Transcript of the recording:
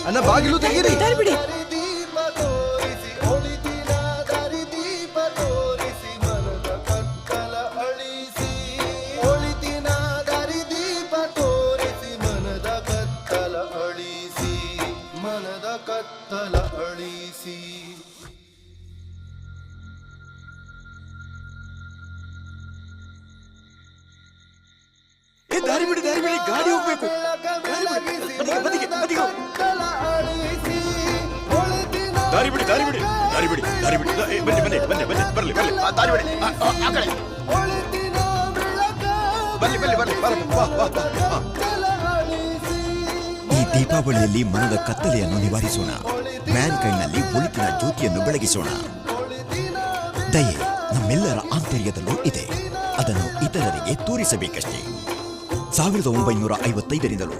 ಅನ್ನ ಬಾಗಿಲು ತೆಗೀರಿ. ಬಿಡಿ. ದಾರಿ ಬಿಡಿ, ದಾರಿ ಬಿಡಿ, ಗಾಡಿ ಹೋಗ್ಬೇಕು. ದಾರಿ ಬಿಡಿ, ದಾರಿ ಬಿಡಿ, ದಾರಿ ಬಿಡಿ, ದಾರಿ ಬಿಡಿ. ಬನ್ನಿ ಬನ್ನಿ ಬನ್ನಿ ಬನ್ನಿ, ಬರ್ಲಿ ಬರ್ಲಿ, ದಾರಿ ಬಿಡಿ. ಆ ಕಡೆ ಬರ್ಲಿ ಬರ್ಲಿ ಬರ್ಲಿ, ಈ ದೀಪಾವಳಿಯಲ್ಲಿ ಮನದ ಕತ್ತಲೆಯನ್ನು ನಿವಾರಿಸೋಣ. ಮ್ಯಾನ್ ಕೈನಲ್ಲಿ ಒಳಿತಿನ ಜ್ಯೋತಿಯನ್ನು ಬೆಳಗಿಸೋಣ. ದಯೆ ನಮ್ಮೆಲ್ಲರ ಆಂತರ್ಯದಲ್ಲೂ ಇದೆ, ಅದನ್ನು ಇತರರಿಗೆ ತೋರಿಸಬೇಕಷ್ಟೇ. 1955ರಿಂದಲೂ